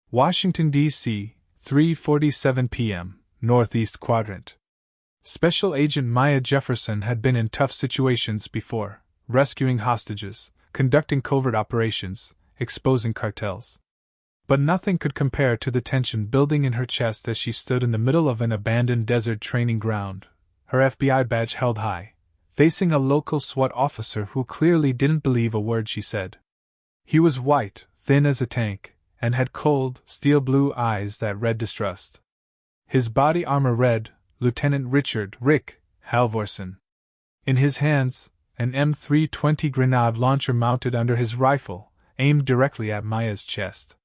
Washington, D.C., 3:47 p.m., Northeast Quadrant. Special Agent Maya Jefferson had been in tough situations before, rescuing hostages, conducting covert operations, exposing cartels. But nothing could compare to the tension building in her chest as she stood in the middle of an abandoned desert training ground, her FBI badge held high, facing a local SWAT officer who clearly didn't believe a word she said. He was white, thin as a tank, and had cold, steel-blue eyes that read distrust. His body armor read, Lieutenant Richard Rick Halvorson. In his hands, an M320 grenade launcher mounted under his rifle, aimed directly at Maya's chest.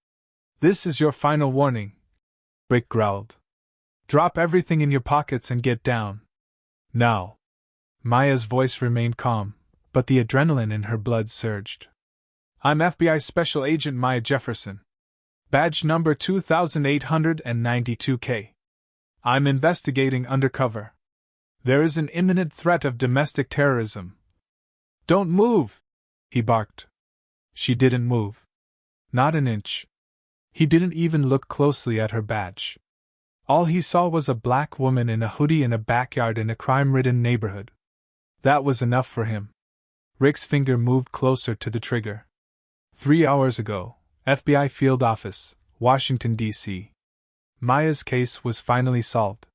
"This is your final warning," Rick growled. "Drop everything in your pockets and get down. Now." Maya's voice remained calm, but the adrenaline in her blood surged. "I'm FBI Special Agent Maya Jefferson. Badge number 2892K. I'm investigating undercover. There is an imminent threat of domestic terrorism." "Don't move!" he barked. She didn't move. Not an inch. He didn't even look closely at her badge. All he saw was a black woman in a hoodie in a backyard in a crime-ridden neighborhood. That was enough for him. Rick's finger moved closer to the trigger. 3 hours ago, FBI Field Office, Washington, D.C. Maya's case was finally solved.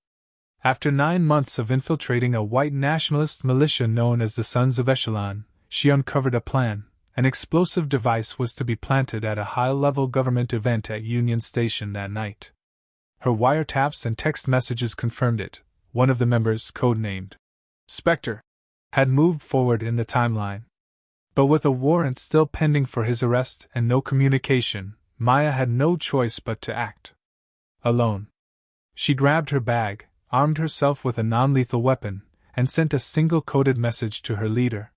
After 9 months of infiltrating a white nationalist militia known as the Sons of Echelon, she uncovered a plan. An explosive device was to be planted at a high-level government event at Union Station that night. Her wiretaps and text messages confirmed it. One of the members, codenamed Spectre, had moved forward in the timeline. But with a warrant still pending for his arrest and no communication, Maya had no choice but to act. Alone. She grabbed her bag, armed herself with a non-lethal weapon, and sent a single coded message to her leader.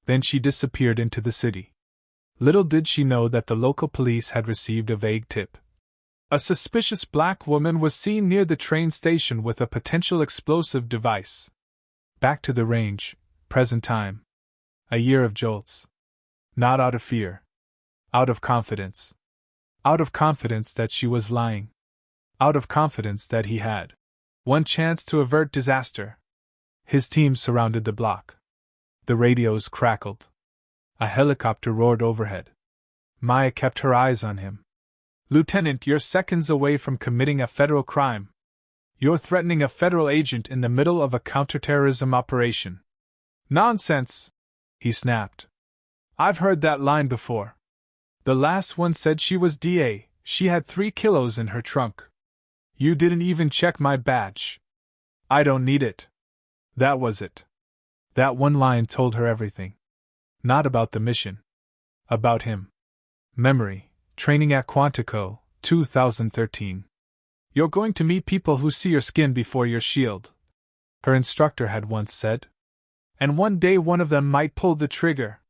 Then she disappeared into the city. Little did she know that the local police had received a vague tip. A suspicious black woman was seen near the train station with a potential explosive device. Back to the range, present time. A year of jolts. Not out of fear. Out of confidence. Out of confidence that she was lying. Out of confidence that he had one chance to avert disaster. His team surrounded the block. The radios crackled. A helicopter roared overhead. Maya kept her eyes on him. "Lieutenant, you're seconds away from committing a federal crime. You're threatening a federal agent in the middle of a counterterrorism operation." "Nonsense!" he snapped. "I've heard that line before. The last one said she was DA, she had 3 kilos in her trunk. You didn't even check my badge. I don't need it." That was it. That one line told her everything. Not about the mission. About him. Memory, training at Quantico, 2013. "You're going to meet people who see your skin before your shield," her instructor had once said. "And one day one of them might pull the trigger.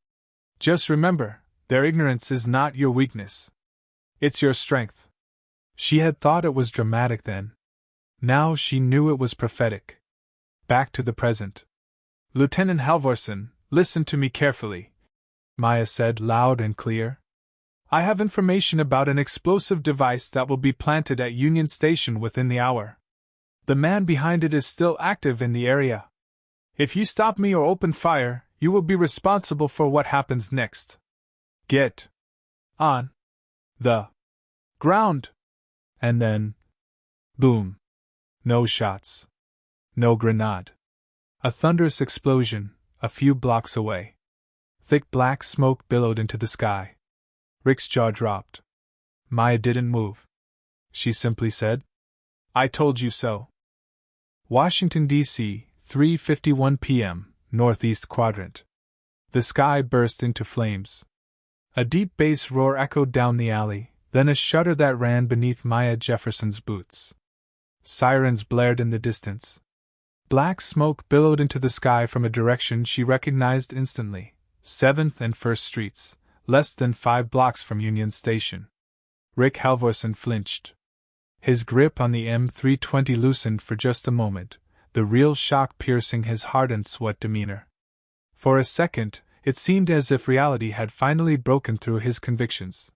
Just remember, their ignorance is not your weakness. It's your strength." She had thought it was dramatic then. Now she knew it was prophetic. Back to the present. "Lieutenant Halvorson, listen to me carefully," Maya said loud and clear. "I have information about an explosive device that will be planted at Union Station within the hour. The man behind it is still active in the area. If you stop me or open fire, you will be responsible for what happens next. Get on the ground." And then, boom. No shots. No grenade. A thunderous explosion, a few blocks away. Thick black smoke billowed into the sky. Rick's jaw dropped. Maya didn't move. She simply said, "I told you so." Washington, D.C., 3:51 p.m., Northeast Quadrant. The sky burst into flames. A deep bass roar echoed down the alley, then a shudder that ran beneath Maya Jefferson's boots. Sirens blared in the distance. Black smoke billowed into the sky from a direction she recognized instantly, 7th and 1st Streets, less than 5 blocks from Union Station. Rick Halvorson flinched. His grip on the M320 loosened for just a moment, the real shock piercing his hardened sweat demeanor. For a second, it seemed as if reality had finally broken through his convictions.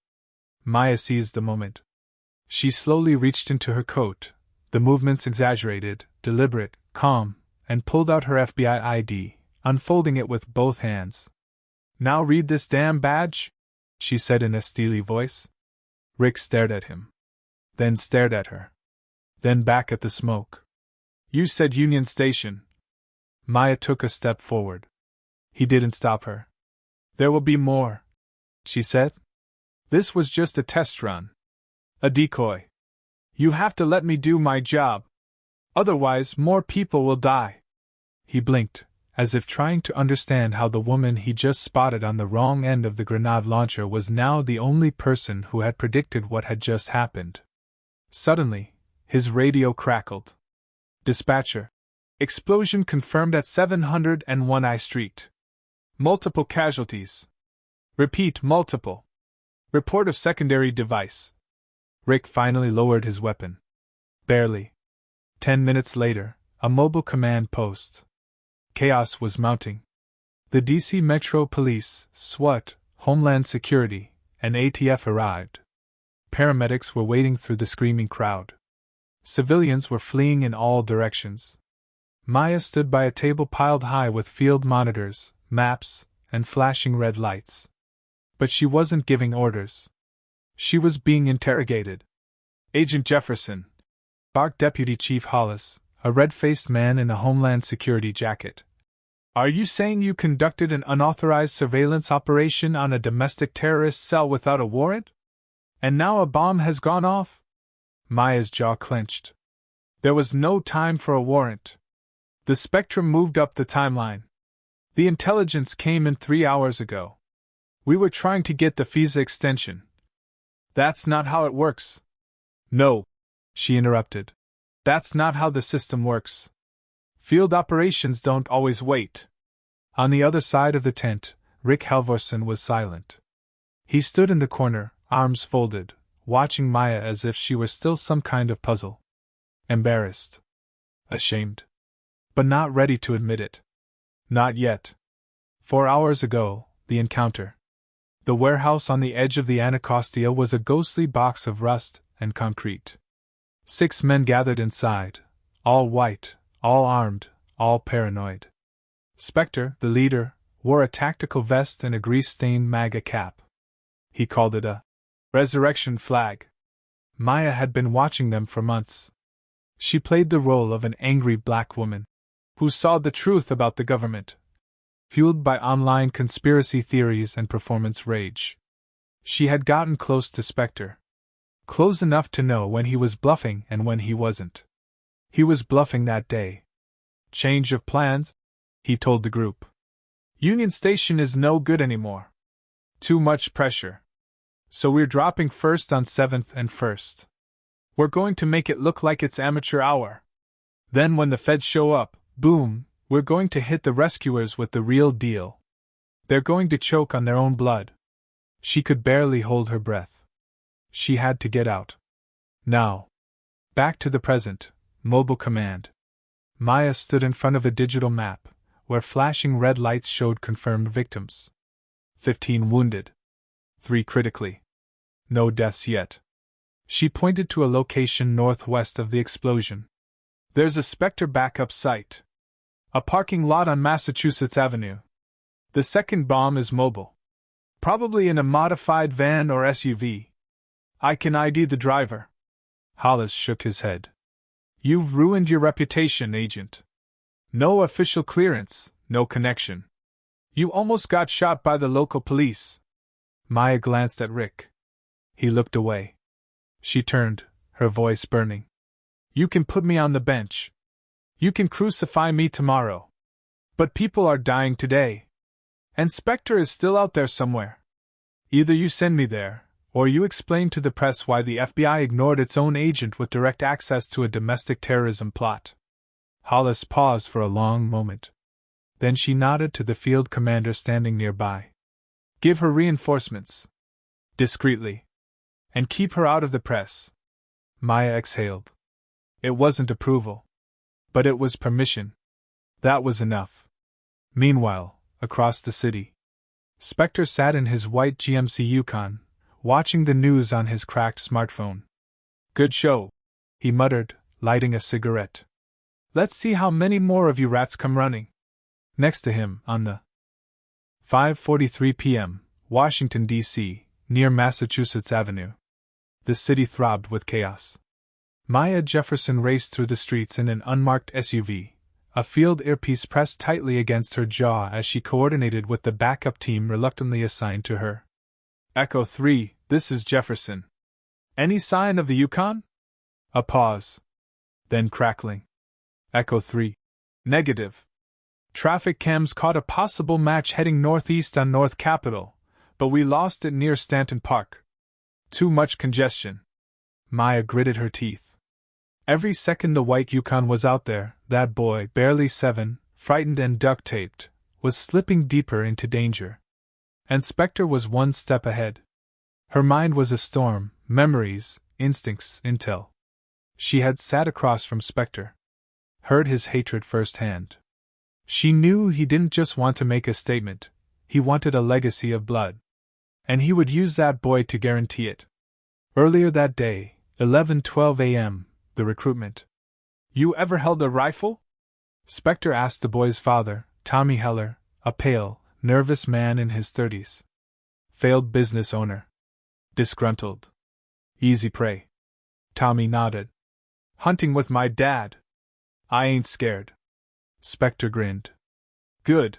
Maya seized the moment. She slowly reached into her coat, the movements exaggerated, deliberate, calm, and pulled out her FBI ID, unfolding it with both hands. "Now read this damn badge," she said in a steely voice. Rick stared at him. Then stared at her. Then back at the smoke. "You said Union Station." Maya took a step forward. He didn't stop her. "There will be more," she said. "This was just a test run. A decoy. You have to let me do my job. Otherwise, more people will die." He blinked, as if trying to understand how the woman he just spotted on the wrong end of the grenade launcher was now the only person who had predicted what had just happened. Suddenly, his radio crackled. "Dispatcher. Explosion confirmed at 701 I Street. Multiple casualties. Repeat, multiple. Report of secondary device." Rick finally lowered his weapon. Barely. 10 minutes later, a mobile command post. Chaos was mounting. The DC Metro Police, SWAT, Homeland Security, and ATF arrived. Paramedics were wading through the screaming crowd. Civilians were fleeing in all directions. Maya stood by a table piled high with field monitors, maps, and flashing red lights. But she wasn't giving orders. She was being interrogated. "Agent Jefferson," barked Deputy Chief Hollis, a red-faced man in a Homeland Security jacket. "Are you saying you conducted an unauthorized surveillance operation on a domestic terrorist cell without a warrant? And now a bomb has gone off?" Maya's jaw clenched. "There was no time for a warrant. The Spectre moved up the timeline. The intelligence came in 3 hours ago. We were trying to get the visa extension. That's not how it works." "No," she interrupted. "That's not how the system works. Field operations don't always wait." On the other side of the tent, Rick Halvorsen was silent. He stood in the corner, arms folded, watching Maya as if she were still some kind of puzzle. Embarrassed. Ashamed. But not ready to admit it. Not yet. 4 hours ago, the encounter. The warehouse on the edge of the Anacostia was a ghostly box of rust and concrete. 6 men gathered inside, all white, all armed, all paranoid. Spectre, the leader, wore a tactical vest and a grease-stained MAGA cap. He called it a resurrection flag. Maya had been watching them for months. She played the role of an angry black woman who saw the truth about the government, fueled by online conspiracy theories and performance rage. She had gotten close to Spectre. Close enough to know when he was bluffing and when he wasn't. He was bluffing that day. "Change of plans," he told the group. "Union Station is no good anymore. Too much pressure. So we're dropping first on 7th and 1st. We're going to make it look like it's amateur hour. Then when the feds show up, boom, we're going to hit the rescuers with the real deal. They're going to choke on their own blood." She could barely hold her breath. She had to get out. Now. Back to the present, mobile command. Maya stood in front of a digital map, where flashing red lights showed confirmed victims. 15 wounded. 3 critically. No deaths yet. She pointed to a location northwest of the explosion. "There's a Spectre backup site. A parking lot on Massachusetts Avenue. The second bomb is mobile. Probably in a modified van or SUV. I can ID the driver." Hollis shook his head. "You've ruined your reputation, Agent. No official clearance, no connection. You almost got shot by the local police." Maya glanced at Rick. He looked away. She turned, her voice burning. "You can put me on the bench. You can crucify me tomorrow. But people are dying today. And Spectre is still out there somewhere. Either you send me there, or you explain to the press why the FBI ignored its own agent with direct access to a domestic terrorism plot." Hollis paused for a long moment. Then she nodded to the field commander standing nearby. "Give her reinforcements. Discreetly. And keep her out of the press." Maya exhaled. It wasn't approval. But it was permission. That was enough. Meanwhile, across the city, Spectre sat in his white GMC Yukon, watching the news on his cracked smartphone. Good show, he muttered, lighting a cigarette. Let's see how many more of you rats come running. Next to him, on the 5:43 p.m., Washington, D.C., near Massachusetts Avenue. The city throbbed with chaos. Maya Jefferson raced through the streets in an unmarked SUV, a field earpiece pressed tightly against her jaw as she coordinated with the backup team reluctantly assigned to her. Echo 3, this is Jefferson. Any sign of the Yukon? A pause. Then crackling. Echo 3. Negative. Traffic cams caught a possible match heading northeast on North Capitol, but we lost it near Stanton Park. Too much congestion. Maya gritted her teeth. Every second the white Yukon was out there, that boy, barely 7, frightened and duct-taped, was slipping deeper into danger. And Spectre was one step ahead. Her mind was a storm, memories, instincts, intel. She had sat across from Spectre. Heard his hatred firsthand. She knew he didn't just want to make a statement, he wanted a legacy of blood. And he would use that boy to guarantee it. Earlier that day, 11:12 a.m., the recruitment. You ever held a rifle? Spectre asked the boy's father, Tommy Heller, a pale, nervous man in his 30s. Failed business owner. Disgruntled. Easy prey. Tommy nodded. Hunting with my dad. I ain't scared. Spectre grinned. Good.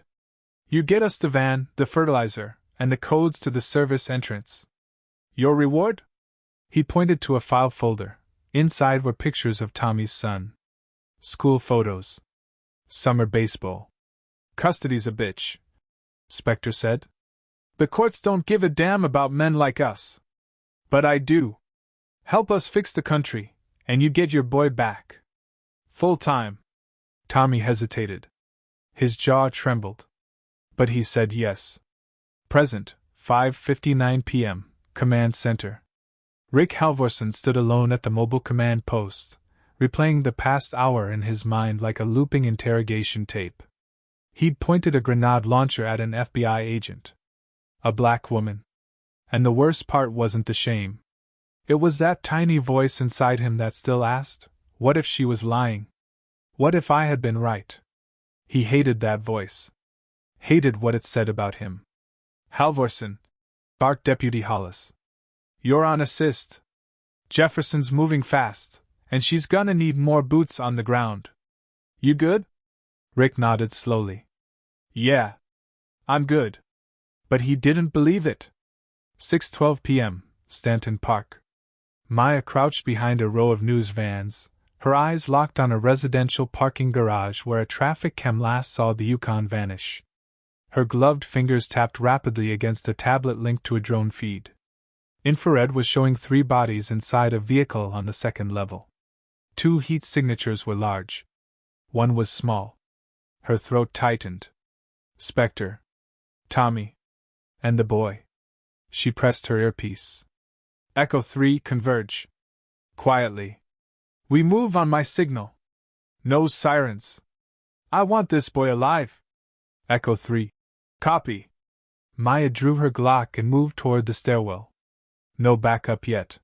You get us the van, the fertilizer, and the codes to the service entrance. Your reward? He pointed to a file folder. Inside were pictures of Tommy's son. School photos. Summer baseball. Custody's a bitch, Spectre said. The courts don't give a damn about men like us. But I do. Help us fix the country, and you get your boy back. Full time. Tommy hesitated. His jaw trembled. But he said yes. Present, 5:59 p.m., Command Center. Rick Halvorson stood alone at the mobile command post, replaying the past hour in his mind like a looping interrogation tape. He'd pointed a grenade launcher at an FBI agent. A black woman. And the worst part wasn't the shame. It was that tiny voice inside him that still asked, what if she was lying? What if I had been right? He hated that voice. Hated what it said about him. Halvorson, barked Deputy Hollis. You're on assist. Jefferson's moving fast, and she's gonna need more boots on the ground. You good? Rick nodded slowly. Yeah. I'm good. But he didn't believe it. 6:12 p.m., Stanton Park. Maya crouched behind a row of news vans, her eyes locked on a residential parking garage where a traffic cam last saw the Yukon vanish. Her gloved fingers tapped rapidly against a tablet linked to a drone feed. Infrared was showing 3 bodies inside a vehicle on the second level. 2 heat signatures were large. One was small. Her throat tightened. Spectre. Tommy. And the boy. She pressed her earpiece. Echo 3, converge. Quietly. We move on my signal. No sirens. I want this boy alive. Echo 3. Copy. Maya drew her Glock and moved toward the stairwell. No backup yet.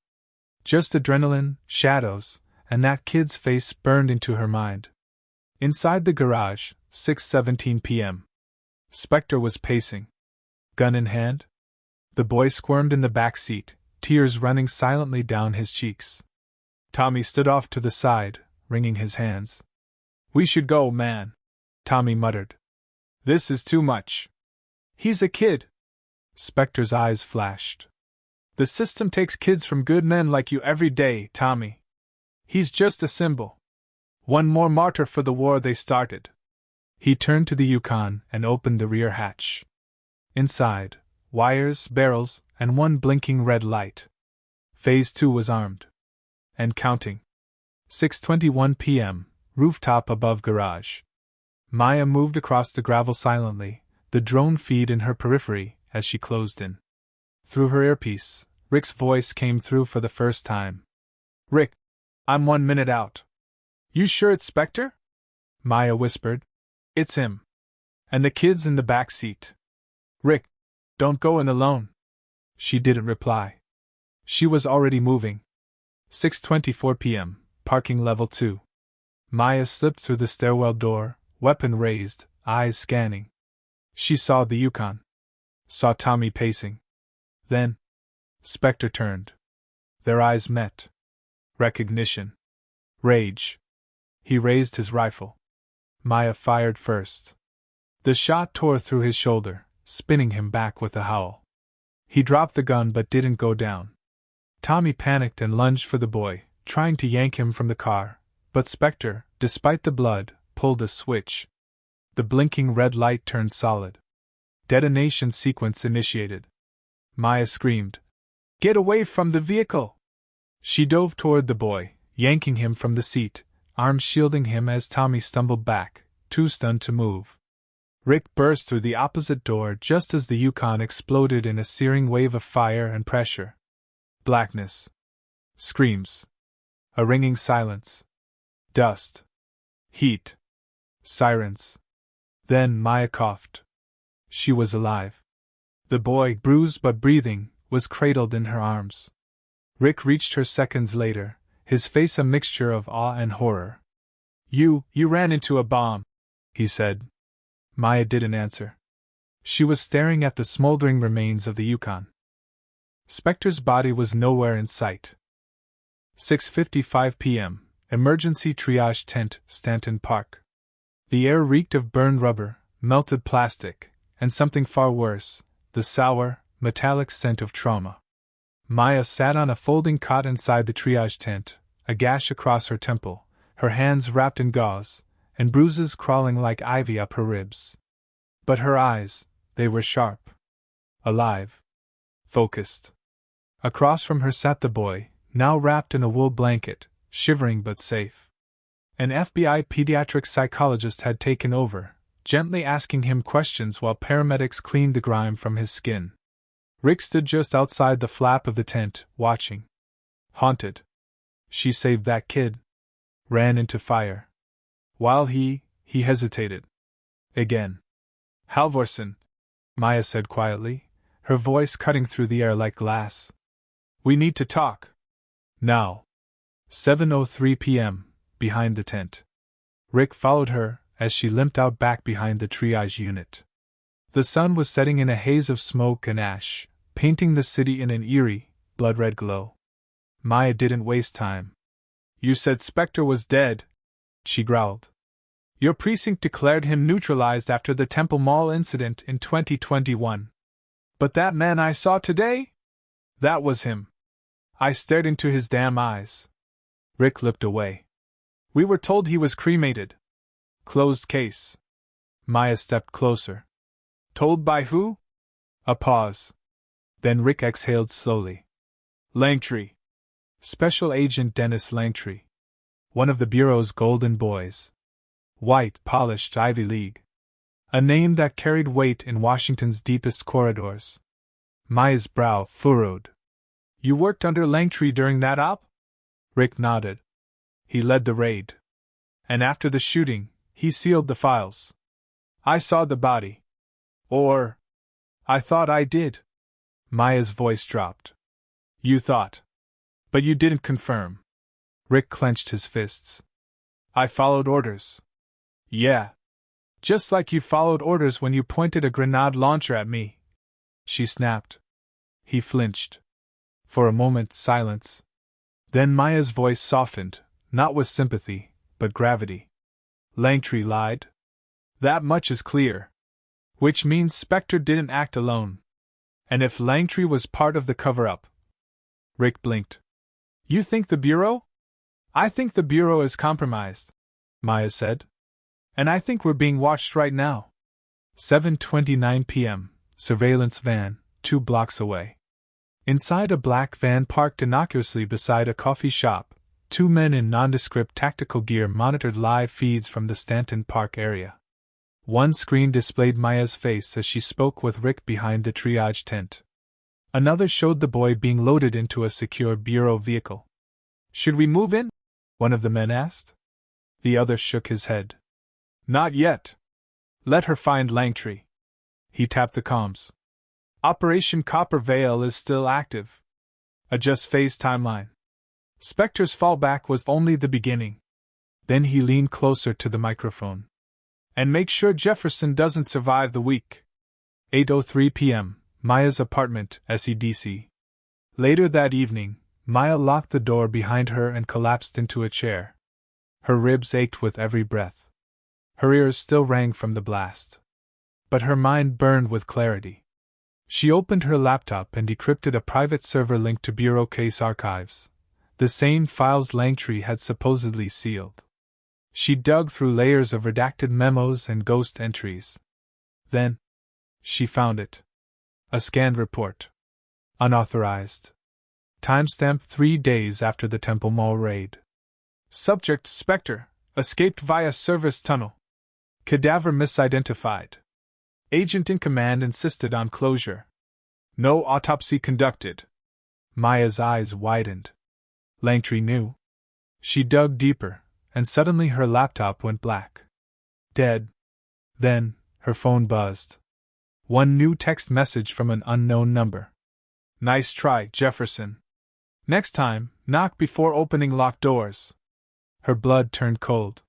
Just adrenaline, shadows, and that kid's face burned into her mind. Inside the garage, 6:17 p.m. Spectre was pacing. Gun in hand? The boy squirmed in the back seat, tears running silently down his cheeks. Tommy stood off to the side, wringing his hands. We should go, man, Tommy muttered. This is too much. He's a kid. Spectre's eyes flashed. The system takes kids from good men like you every day, Tommy. He's just a symbol. One more martyr for the war they started. He turned to the Yukon and opened the rear hatch. Inside, wires, barrels, and one blinking red light. Phase 2 was armed. And counting. 6:21 p.m., rooftop above garage. Maya moved across the gravel silently, the drone feed in her periphery, as she closed in. Through her earpiece, Rick's voice came through for the first time. Rick, I'm 1 minute out. You sure it's Spectre? Maya whispered. It's him. And the kid's in the back seat. Rick, don't go in alone. She didn't reply. She was already moving. 6:24 p.m., parking level 2. Maya slipped through the stairwell door, weapon raised, eyes scanning. She saw the Yukon. Saw Tommy pacing. Then, Spectre turned. Their eyes met. Recognition. Rage. He raised his rifle. Maya fired first. The shot tore through his shoulder, spinning him back with a howl. He dropped the gun but didn't go down. Tommy panicked and lunged for the boy, trying to yank him from the car, but Spectre, despite the blood, pulled a switch. The blinking red light turned solid. Detonation sequence initiated. Maya screamed, "Get away from the vehicle!" She dove toward the boy, yanking him from the seat, arms shielding him as Tommy stumbled back, too stunned to move. Rick burst through the opposite door just as the Yukon exploded in a searing wave of fire and pressure. Blackness. Screams. A ringing silence. Dust. Heat. Sirens. Then Maya coughed. She was alive. The boy, bruised but breathing, was cradled in her arms. Rick reached her seconds later, his face a mixture of awe and horror. You ran into a bomb," he said. Maya didn't answer. She was staring at the smoldering remains of the Yukon. Spectre's body was nowhere in sight. 6:55 p.m., emergency triage tent, Stanton Park. The air reeked of burned rubber, melted plastic, and something far worse, the sour, metallic scent of trauma. Maya sat on a folding cot inside the triage tent, a gash across her temple, her hands wrapped in gauze, and bruises crawling like ivy up her ribs. But her eyes, they were sharp. Alive. Focused. Across from her sat the boy, now wrapped in a wool blanket, shivering but safe. An FBI pediatric psychologist had taken over, gently asking him questions while paramedics cleaned the grime from his skin. Rick stood just outside the flap of the tent, watching. Haunted. She saved that kid. Ran into fire. While he hesitated. Again. "Halvorsen," Maya said quietly, her voice cutting through the air like glass. "We need to talk. Now." 7:03 p.m., behind the tent. Rick followed her as she limped out back behind the triage unit. The sun was setting in a haze of smoke and ash, painting the city in an eerie, blood-red glow. Maya didn't waste time. "You said Spectre was dead," she growled. "Your precinct declared him neutralized after the Temple Mall incident in 2021. But that man I saw today? That was him." I stared into his damn eyes. Rick looked away. "We were told he was cremated. Closed case." Maya stepped closer. "Told by who?" A pause. Then Rick exhaled slowly. "Langtree. Special Agent Dennis Langtree. One of the Bureau's golden boys. White, polished Ivy League. A name that carried weight in Washington's deepest corridors." Maya's brow furrowed. "You worked under Langtree during that op?" Rick nodded. "He led the raid. And after the shooting, he sealed the files. I saw the body. Or I thought I did." Maya's voice dropped. "You thought. But you didn't confirm." Rick clenched his fists. "I followed orders." "Yeah. Just like you followed orders when you pointed a grenade launcher at me," she snapped. He flinched. For a moment, silence. Then Maya's voice softened, not with sympathy, but gravity. "Langtree lied? That much is clear. Which means Spectre didn't act alone. And if Langtree was part of the cover-up..." Rick blinked. "You think the Bureau?" "I think the Bureau is compromised," Maya said. "And I think we're being watched right now." 7:29 p.m., surveillance van, 2 blocks away. Inside a black van parked innocuously beside a coffee shop, 2 men in nondescript tactical gear monitored live feeds from the Stanton Park area. One screen displayed Maya's face as she spoke with Rick behind the triage tent. Another showed the boy being loaded into a secure Bureau vehicle. "Should we move in?" one of the men asked. The other shook his head. "Not yet. Let her find Langtree." He tapped the comms. "Operation Copper Veil is still active. Adjust phase timeline." Spectre's fallback was only the beginning. Then he leaned closer to the microphone. And make sure Jefferson doesn't survive the week. 8:03 p.m., Maya's apartment, SEDC. Later that evening, Maya locked the door behind her and collapsed into a chair. Her ribs ached with every breath. Her ears still rang from the blast. But her mind burned with clarity. She opened her laptop and decrypted a private server linked to Bureau case archives, the same files Langtree had supposedly sealed. She dug through layers of redacted memos and ghost entries. Then, she found it. A scanned report. Unauthorized. Timestamp 3 days after the Temple Mall raid. Subject: Spectre, escaped via service tunnel. Cadaver misidentified. Agent in command insisted on closure. No autopsy conducted. Maya's eyes widened. Langtree knew. She dug deeper, and suddenly her laptop went black. Dead. Then, her phone buzzed. One new text message from an unknown number. Nice try, Jefferson. Next time, knock before opening locked doors. Her blood turned cold.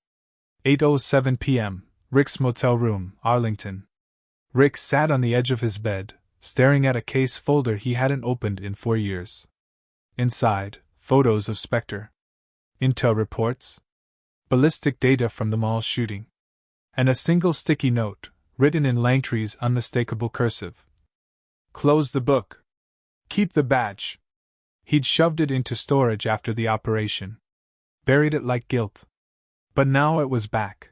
8:07 p.m., Rick's motel room, Arlington. Rick sat on the edge of his bed, staring at a case folder he hadn't opened in 4 years. Inside, photos of Spectre. Intel reports. Ballistic data from the mall shooting. And a single sticky note, written in Langtree's unmistakable cursive. Close the book. Keep the badge. He'd shoved it into storage after the operation. Buried it like guilt. But now it was back.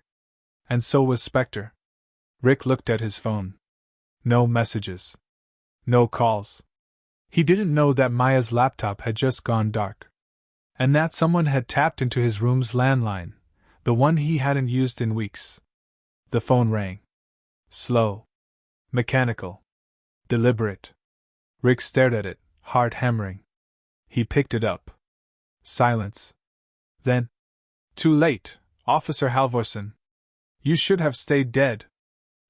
And so was Spectre. Rick looked at his phone. No messages. No calls. He didn't know that Maya's laptop had just gone dark. And that someone had tapped into his room's landline, the one he hadn't used in weeks. The phone rang. Slow. Mechanical. Deliberate. Rick stared at it, heart hammering. He picked it up. Silence. Then. Too late, Officer Halvorsen. You should have stayed dead.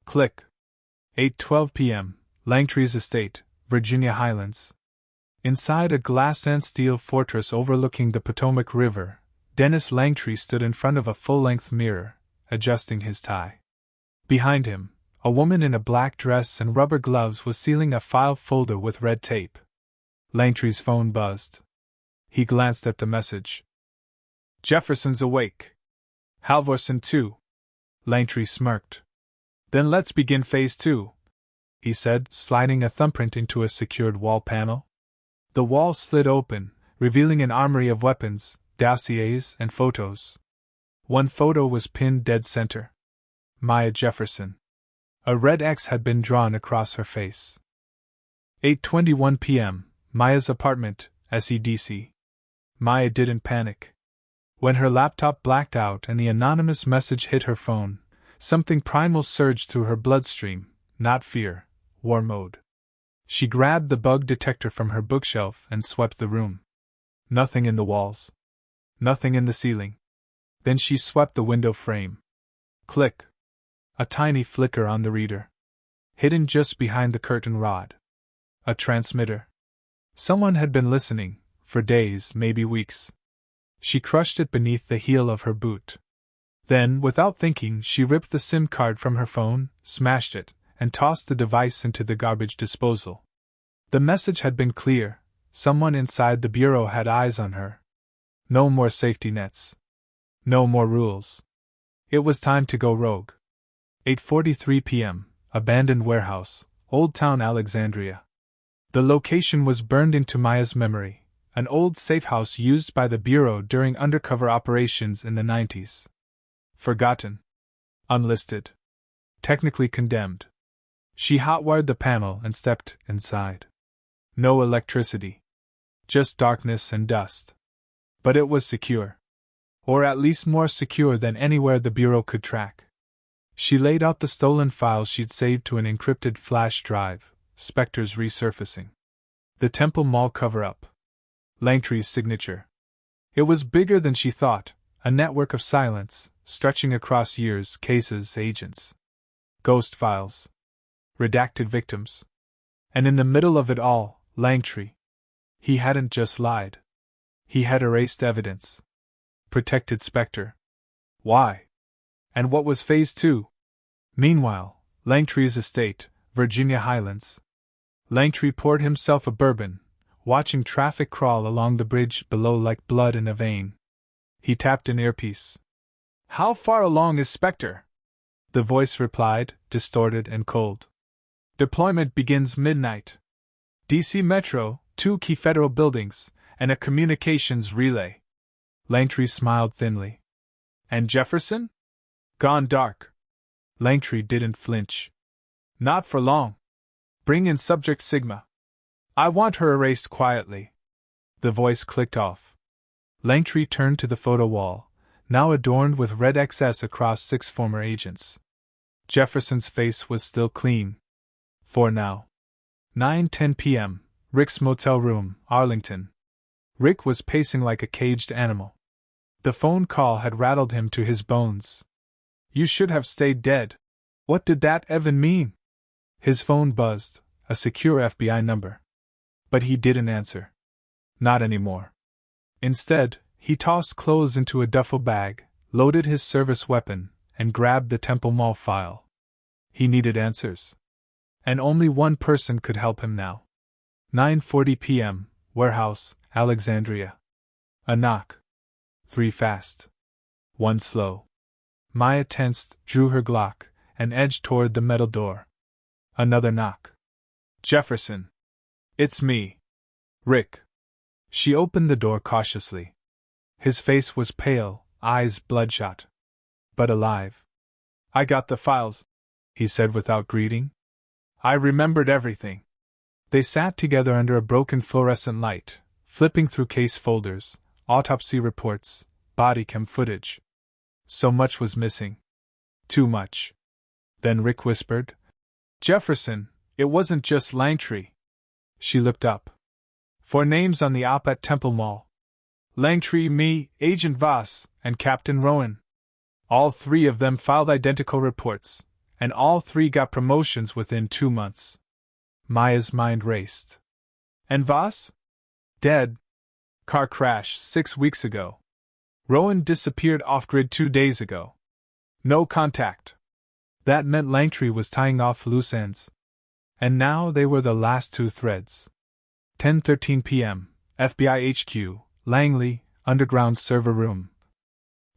Click. 8:12 p.m., Langtree's estate, Virginia Highlands. Inside a glass and steel fortress overlooking the Potomac River, Dennis Langtree stood in front of a full-length mirror, adjusting his tie. Behind him, a woman in a black dress and rubber gloves was sealing a file folder with red tape. Langtree's phone buzzed. He glanced at the message. Jefferson's awake. Halvorsen too. Langtree smirked. Then let's begin Phase 2, he said, sliding a thumbprint into a secured wall panel. The wall slid open, revealing an armory of weapons, dossiers, and photos. One photo was pinned dead center. Maya Jefferson. A red X had been drawn across her face. 8:21 p.m., Maya's apartment, SEDC. Maya didn't panic. When her laptop blacked out and the anonymous message hit her phone, something primal surged through her bloodstream, not fear, war mode. She grabbed the bug detector from her bookshelf and swept the room. Nothing in the walls. Nothing in the ceiling. Then she swept the window frame. Click. A tiny flicker on the reader. Hidden just behind the curtain rod. A transmitter. Someone had been listening, for days, maybe weeks. She crushed it beneath the heel of her boot. Then, without thinking, she ripped the SIM card from her phone, smashed it, and tossed the device into the garbage disposal. The message had been clear. Someone inside the bureau had eyes on her. No more safety nets. No more rules. It was time to go rogue. 8:43 p.m., abandoned warehouse, Old Town Alexandria. The location was burned into Maya's memory, an old safe house used by the bureau during undercover operations in the 90s. Forgotten. Unlisted. Technically condemned. She hotwired the panel and stepped inside. No electricity. Just darkness and dust. But it was secure. Or at least more secure than anywhere the bureau could track. She laid out the stolen files she'd saved to an encrypted flash drive, Spectre's resurfacing. The Temple Mall cover-up. Langtree's signature. It was bigger than she thought, a network of silence, stretching across years, cases, agents. Ghost files. Redacted victims. And in the middle of it all, Langtree. He hadn't just lied. He had erased evidence. Protected Spectre. Why? And what was Phase 2? Meanwhile, Langtree's estate, Virginia Highlands. Langtree poured himself a bourbon, watching traffic crawl along the bridge below like blood in a vein. He tapped an earpiece. How far along is Spectre? The voice replied, distorted and cold. Deployment begins midnight. DC Metro, 2 key federal buildings, and a communications relay. Langtree smiled thinly. And Jefferson? Gone dark. Langtree didn't flinch. Not for long. Bring in Subject Sigma. I want her erased quietly. The voice clicked off. Langtree turned to the photo wall, now adorned with red XS across 6 former agents. Jefferson's face was still clean. For now. 9:10 p.m., Rick's motel room, Arlington. Rick was pacing like a caged animal. The phone call had rattled him to his bones. You should have stayed dead. What did that even mean? His phone buzzed, a secure FBI number. But he didn't answer. Not anymore. Instead, he tossed clothes into a duffel bag, loaded his service weapon, and grabbed the Temple Mall file. He needed answers. And only one person could help him now. 9:40 p.m., Warehouse, Alexandria. A knock. 3 fast. 1 slow. Maya tensed, drew her Glock, and edged toward the metal door. Another knock. Jefferson. It's me. Rick. She opened the door cautiously. His face was pale, eyes bloodshot. But alive. I got the files, he said without greeting. I remembered everything. They sat together under a broken fluorescent light, flipping through case folders, autopsy reports, body cam footage. So much was missing. Too much. Then Rick whispered, Jefferson, it wasn't just Langtree. She looked up. 4 names on the op at Temple Mall. Langtree, me, Agent Voss, and Captain Rowan. All 3 of them filed identical reports, and all 3 got promotions within 2 months. Maya's mind raced. And Voss? Dead. Car crash 6 weeks ago. Rowan disappeared off-grid 2 days ago. No contact. That meant Langtree was tying off loose ends. And now they were the last 2 threads. 10:13 p.m., FBI HQ, Langley, underground server room.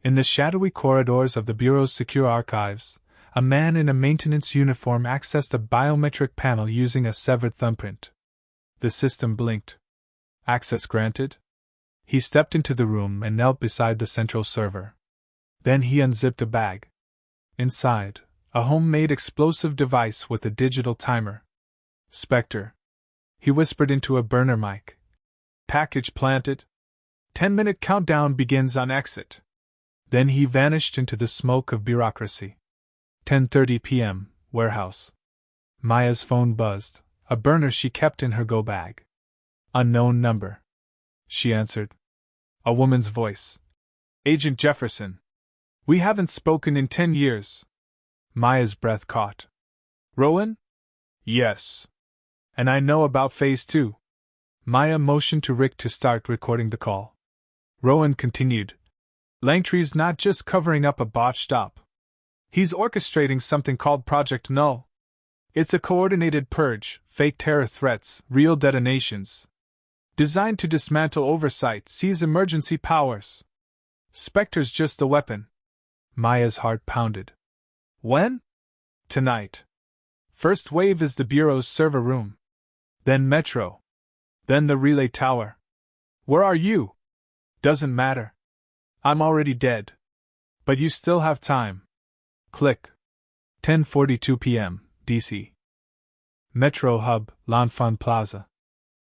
In the shadowy corridors of the Bureau's secure archives, a man in a maintenance uniform accessed a biometric panel using a severed thumbprint. The system blinked. Access granted? He stepped into the room and knelt beside the central server. Then he unzipped a bag. Inside, a homemade explosive device with a digital timer. Spectre. He whispered into a burner mic. Package planted. 10-minute countdown begins on exit. Then he vanished into the smoke of bureaucracy. 10:30 p.m., Warehouse. Maya's phone buzzed, a burner she kept in her go bag. Unknown number. She answered. A woman's voice. Agent Jefferson. We haven't spoken in 10 years. Maya's breath caught. Rowan? Yes. And I know about Phase 2. Maya motioned to Rick to start recording the call. Rowan continued. Langtree's not just covering up a botched op. He's orchestrating something called Project Null. It's a coordinated purge, fake terror threats, real detonations. Designed to dismantle oversight, seize emergency powers. Spectre's just the weapon. Maya's heart pounded. When? Tonight. First wave is the Bureau's server room. Then Metro. Then the relay tower. Where are you? Doesn't matter. I'm already dead. But you still have time. Click. 10:42 p.m., DC. Metro Hub, L'Enfant Plaza.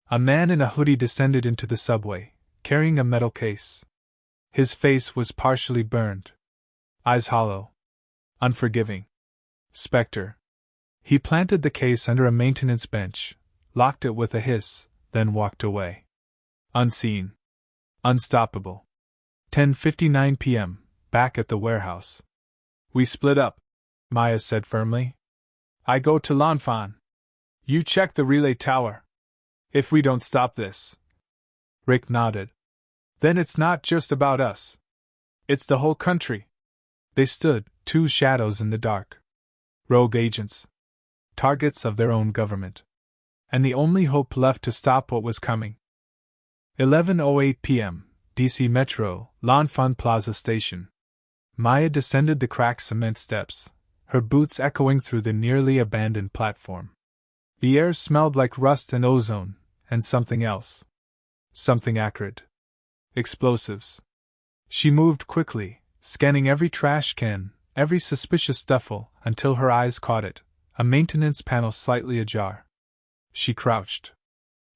A man in a hoodie descended into the subway, carrying a metal case. His face was partially burned. Eyes hollow. Unforgiving. Spectre. He planted the case under a maintenance bench, locked it with a hiss, then walked away. Unseen. Unstoppable. 10:59 p.m., back at the warehouse. We split up, Maya said firmly. I go to L'Enfant. You check the relay tower. If we don't stop this. Rick nodded. Then it's not just about us. It's the whole country. They stood, two shadows in the dark. Rogue agents. Targets of their own government. And the only hope left to stop what was coming. 11:08 p.m., DC Metro, L'Enfant Plaza Station. Maya descended the cracked cement steps, her boots echoing through the nearly abandoned platform. The air smelled like rust and ozone, and something else. Something acrid. Explosives. She moved quickly, scanning every trash can, every suspicious duffel, until her eyes caught it, a maintenance panel slightly ajar. She crouched.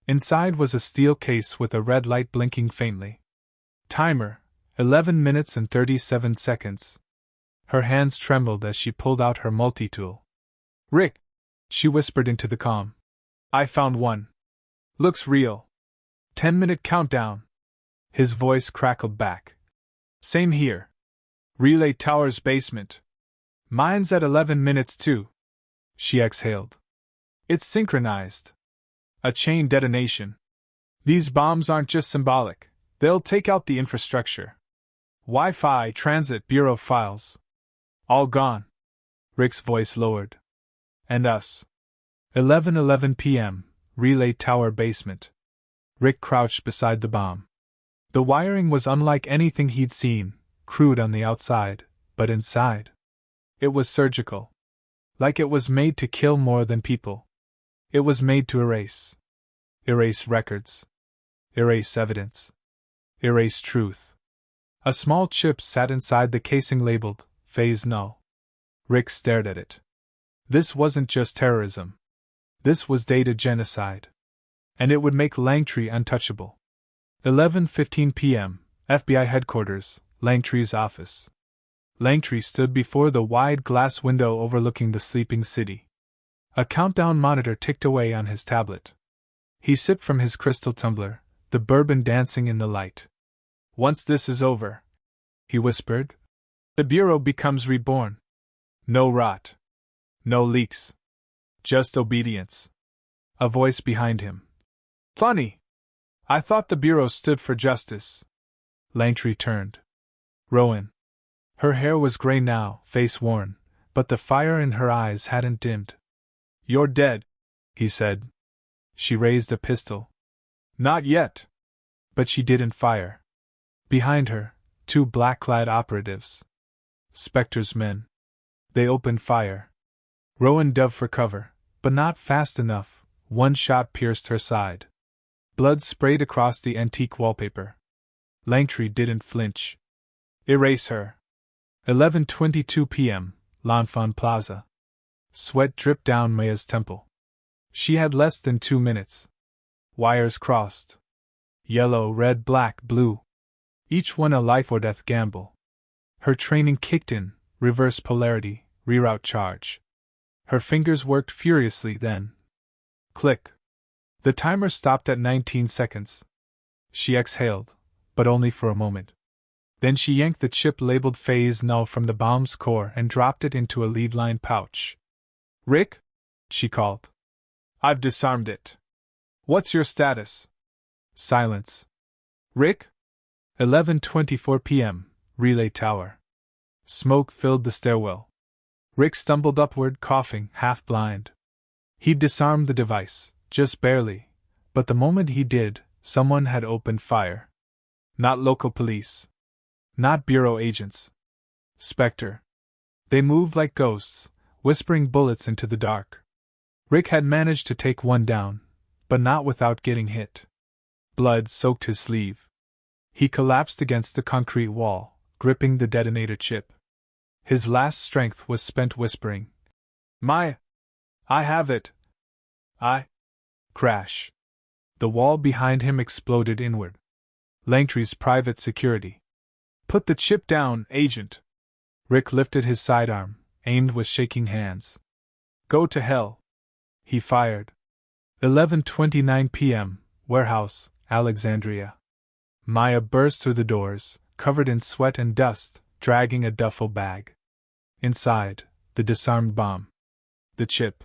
Inside was a steel case with a red light blinking faintly. Timer, 11 minutes and 37 seconds. Her hands trembled as she pulled out her multi-tool. "Rick," she whispered into the comm. "I found one. Looks real. 10-minute countdown." His voice crackled back. "Same here. Relay tower's basement. Mine's at 11 minutes too." She exhaled. "It's synchronized. A chain detonation. These bombs aren't just symbolic, they'll take out the infrastructure. Wi-Fi, transit bureau files. All gone." Rick's voice lowered. "And us." 11:11 p.m., relay tower basement. Rick crouched beside the bomb. The wiring was unlike anything he'd seen, crude on the outside, but inside. It was surgical. Like it was made to kill more than people. It was made to erase. Erase records. Erase evidence. Erase truth. A small chip sat inside the casing labeled Phase Null. Rick stared at it. This wasn't just terrorism. This was data genocide. And it would make Langtree untouchable. 11:15 p.m., FBI headquarters, Langtree's office. Langtree stood before the wide glass window overlooking the sleeping city. A countdown monitor ticked away on his tablet. He sipped from his crystal tumbler, the bourbon dancing in the light. "Once this is over," he whispered, "the Bureau becomes reborn. No rot. No leaks. Just obedience." A voice behind him. "Funny. I thought the Bureau stood for justice." Langtree turned. Rowan. Her hair was gray now, face worn, but the fire in her eyes hadn't dimmed. "You're dead," he said. She raised a pistol. "Not yet." But she didn't fire. Behind her, two black-clad operatives. Spectre's men. They opened fire. Rowan dove for cover, but not fast enough. One shot pierced her side. Blood sprayed across the antique wallpaper. Langtree didn't flinch. "Erase her." 11:22 p.m., L'Enfant Plaza. Sweat dripped down Maya's temple. She had less than 2 minutes. Wires crossed. Yellow, red, black, blue. Each one a life-or-death gamble. Her training kicked in, reverse polarity, reroute charge. Her fingers worked furiously then. Click. The timer stopped at 19 seconds. She exhaled, but only for a moment. Then she yanked the chip labeled Phase Null from the bomb's core and dropped it into a lead-lined pouch. "Rick?" she called. "I've disarmed it. What's your status?" Silence. "Rick?" 11:24 p.m., relay tower. Smoke filled the stairwell. Rick stumbled upward, coughing, half-blind. He'd disarmed the device, just barely, but the moment he did, someone had opened fire. Not local police. Not Bureau agents. Spectre. They moved like ghosts, whispering bullets into the dark. Rick had managed to take one down, but not without getting hit. Blood soaked his sleeve. He collapsed against the concrete wall, gripping the detonator chip. His last strength was spent whispering, "Maya! I have it! Crash. The wall behind him exploded inward. Langtree's private security. "Put the chip down, Agent!" Rick lifted his sidearm, aimed with shaking hands. "Go to hell!" He fired. 11:29 p.m., warehouse, Alexandria. Maya burst through the doors, covered in sweat and dust, dragging a duffel bag. Inside, the disarmed bomb. The chip.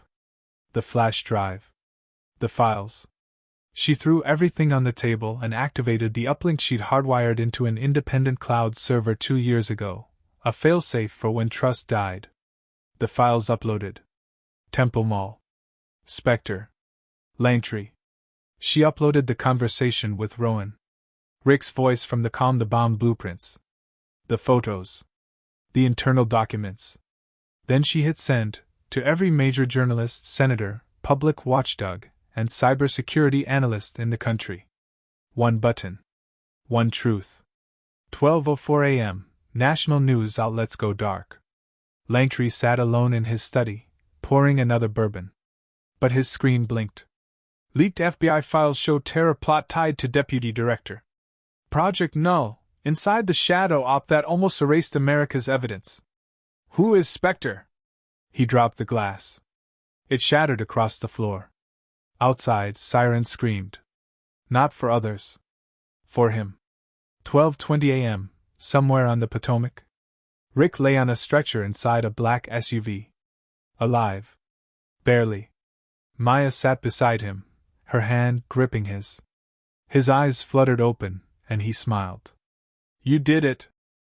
The flash drive. The files. She threw everything on the table and activated the uplink she'd hardwired into an independent cloud server 2 years ago, a failsafe for when trust died. The files uploaded. Temple Mall. Spectre. Langtree. She uploaded the conversation with Rowan. Rick's voice from the Calm the Bomb blueprints. The photos. The internal documents. Then she hit send, to every major journalist, senator, public watchdog, and cybersecurity analyst in the country. One button. One truth. 12:04 a.m., national news outlets go dark. Langtree sat alone in his study, pouring another bourbon. But his screen blinked. Leaked FBI files show terror plot tied to Deputy Director. Project Null, inside the shadow op that almost erased America's evidence. Who is Spectre? He dropped the glass. It shattered across the floor. Outside, sirens screamed. Not for others. For him. 12:20 a.m., somewhere on the Potomac. Rick lay on a stretcher inside a black SUV. Alive. Barely. Maya sat beside him, her hand gripping his. His eyes fluttered open, and he smiled. You did it,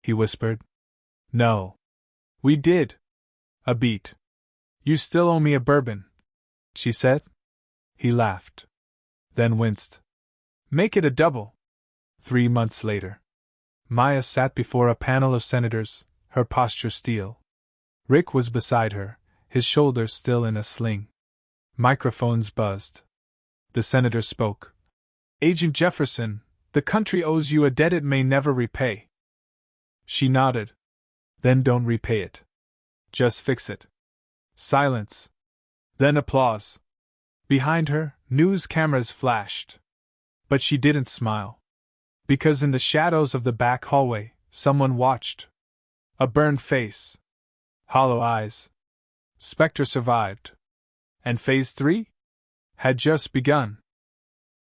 he whispered. No. We did. A beat. You still owe me a bourbon, she said. He laughed. Then winced. Make it a double. 3 months later. Maya sat before a panel of senators, her posture steel. Rick was beside her, his shoulders still in a sling. Microphones buzzed. The senator spoke. Agent Jefferson, the country owes you a debt it may never repay. She nodded. Then don't repay it. Just fix it. Silence. Then applause. Behind her, news cameras flashed. But she didn't smile. Because in the shadows of the back hallway, someone watched. A burned face. Hollow eyes. Spectre survived. And Phase 3? Had just begun.